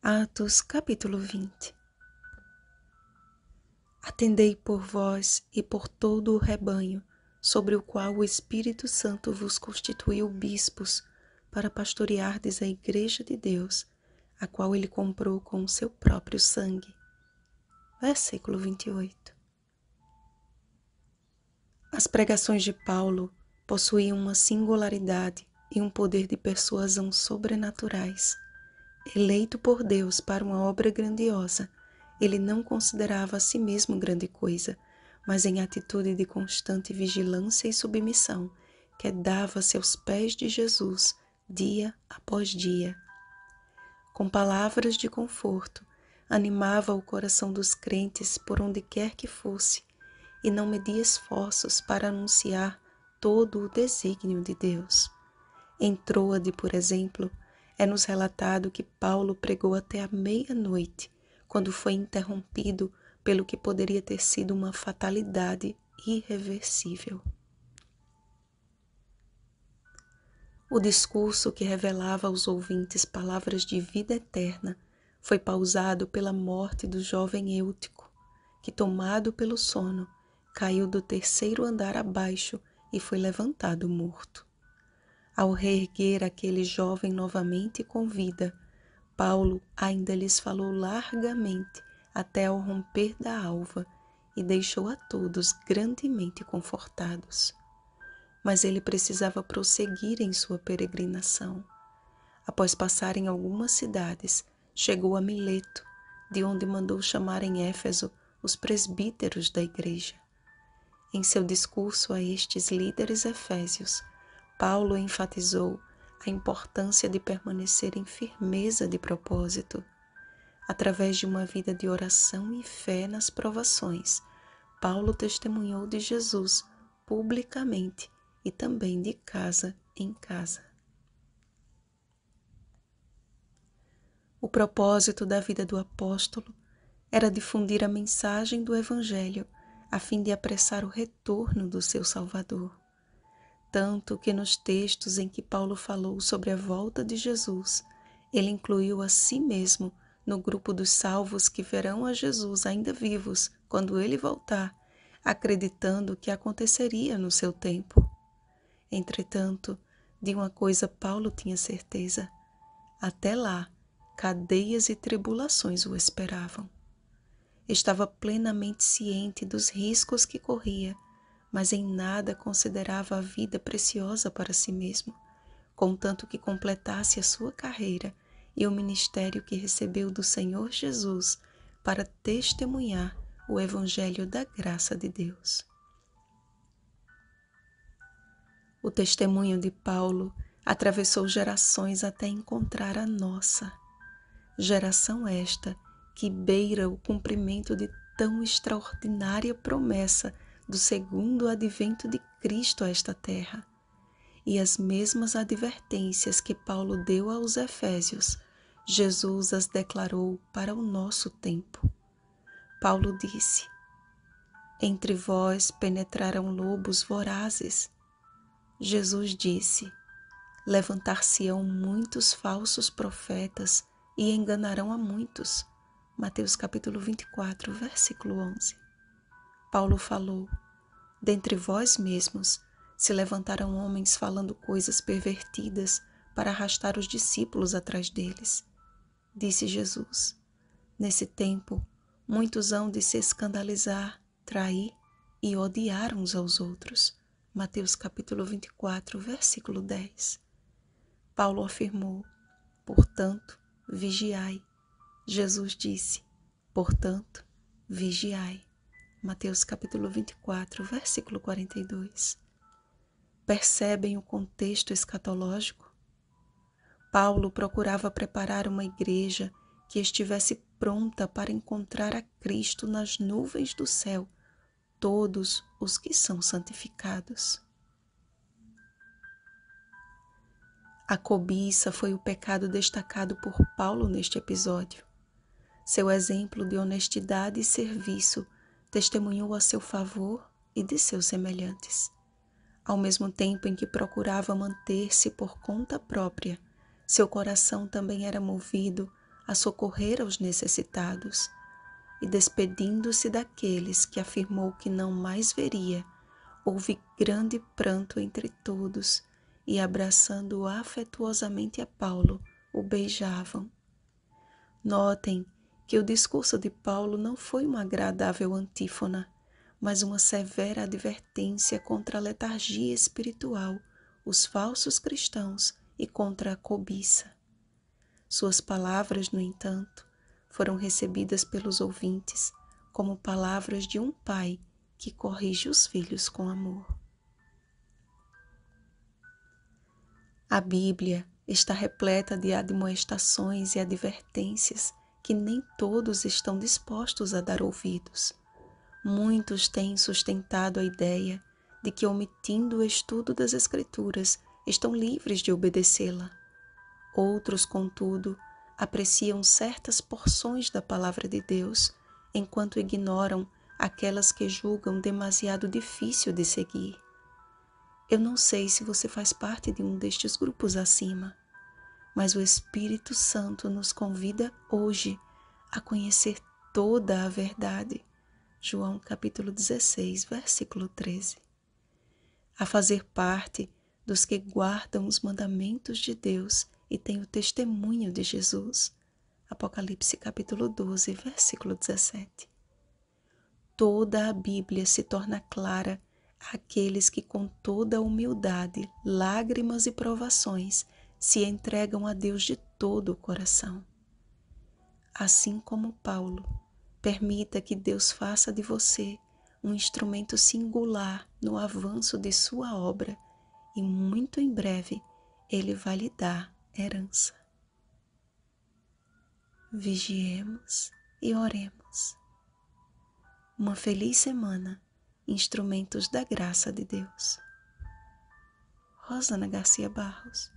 Atos capítulo 20. Atendei por vós e por todo o rebanho, sobre o qual o Espírito Santo vos constituiu bispos, para pastoreardes a igreja de Deus, a qual ele comprou com o seu próprio sangue. Versículo 28. As pregações de Paulo possuíam uma singularidade e um poder de persuasão sobrenaturais. Eleito por Deus para uma obra grandiosa, ele não considerava a si mesmo grande coisa, mas em atitude de constante vigilância e submissão, quedava-se aos pés de Jesus, dia após dia. Com palavras de conforto, animava o coração dos crentes por onde quer que fosse, e não media esforços para anunciar todo o desígnio de Deus. Em Troade, por exemplo, é-nos relatado que Paulo pregou até a meia-noite, quando foi interrompido pelo que poderia ter sido uma fatalidade irreversível. O discurso que revelava aos ouvintes palavras de vida eterna foi pausado pela morte do jovem Eutico, que, tomado pelo sono, caiu do terceiro andar abaixo e foi levantado morto. Ao reerguer aquele jovem novamente com vida, Paulo ainda lhes falou largamente até ao romper da alva e deixou a todos grandemente confortados. Mas ele precisava prosseguir em sua peregrinação. Após passar em algumas cidades, chegou a Mileto, de onde mandou chamar em Éfeso os presbíteros da igreja. Em seu discurso a estes líderes efésios, Paulo enfatizou a importância de permanecer em firmeza de propósito. Através de uma vida de oração e fé nas provações, Paulo testemunhou de Jesus publicamente e também de casa em casa. O propósito da vida do apóstolo era difundir a mensagem do Evangelho a fim de apressar o retorno do seu Salvador. Tanto que nos textos em que Paulo falou sobre a volta de Jesus, ele incluiu a si mesmo no grupo dos salvos que verão a Jesus ainda vivos quando ele voltar, acreditando que aconteceria no seu tempo. Entretanto, de uma coisa Paulo tinha certeza: até lá, cadeias e tribulações o esperavam. Estava plenamente ciente dos riscos que corria, mas em nada considerava a vida preciosa para si mesmo, contanto que completasse a sua carreira e o ministério que recebeu do Senhor Jesus para testemunhar o Evangelho da graça de Deus. O testemunho de Paulo atravessou gerações até encontrar a nossa. Geração esta que beira o cumprimento de tão extraordinária promessa do segundo advento de Cristo a esta terra. E as mesmas advertências que Paulo deu aos Efésios, Jesus as declarou para o nosso tempo. Paulo disse: entre vós penetrarão lobos vorazes. Jesus disse: levantar-se-ão muitos falsos profetas e enganarão a muitos. Mateus capítulo 24, versículo 11. Paulo falou: dentre vós mesmos se levantarão homens falando coisas pervertidas para arrastar os discípulos atrás deles. Disse Jesus: nesse tempo, muitos hão de se escandalizar, trair e odiar uns aos outros. Mateus capítulo 24, versículo 10. Paulo afirmou: portanto, vigiai. Jesus disse: portanto, vigiai. Mateus capítulo 24, versículo 42. Percebem o contexto escatológico? Paulo procurava preparar uma igreja que estivesse pronta para encontrar a Cristo nas nuvens do céu, todos os que são santificados. A cobiça foi o pecado destacado por Paulo neste episódio. Seu exemplo de honestidade e serviço testemunhou a seu favor e de seus semelhantes. Ao mesmo tempo em que procurava manter-se por conta própria, seu coração também era movido a socorrer aos necessitados, e despedindo-se daqueles que afirmou que não mais veria, houve grande pranto entre todos, e abraçando afetuosamente a Paulo, o beijavam. Notem que o discurso de Paulo não foi uma agradável antífona, mas uma severa advertência contra a letargia espiritual, os falsos cristãos e contra a cobiça. Suas palavras, no entanto, foram recebidas pelos ouvintes como palavras de um pai que corrige os filhos com amor. A Bíblia está repleta de admoestações e advertências que nem todos estão dispostos a dar ouvidos. Muitos têm sustentado a ideia de que, omitindo o estudo das Escrituras, estão livres de obedecê-la. Outros, contudo, apreciam certas porções da palavra de Deus, enquanto ignoram aquelas que julgam demasiado difícil de seguir. Eu não sei se você faz parte de um destes grupos acima, mas o Espírito Santo nos convida hoje a conhecer toda a verdade. João capítulo 16, versículo 13. A fazer parte dos que guardam os mandamentos de Deus e têm o testemunho de Jesus. Apocalipse capítulo 12, versículo 17. Toda a Bíblia se torna clara àqueles que com toda a humildade, lágrimas e provações se entregam a Deus de todo o coração. Assim como Paulo, permita que Deus faça de você um instrumento singular no avanço de sua obra e muito em breve Ele vai lhe dar herança. Vigiemos e oremos. Uma feliz semana, instrumentos da graça de Deus. Rosana Garcia Barros.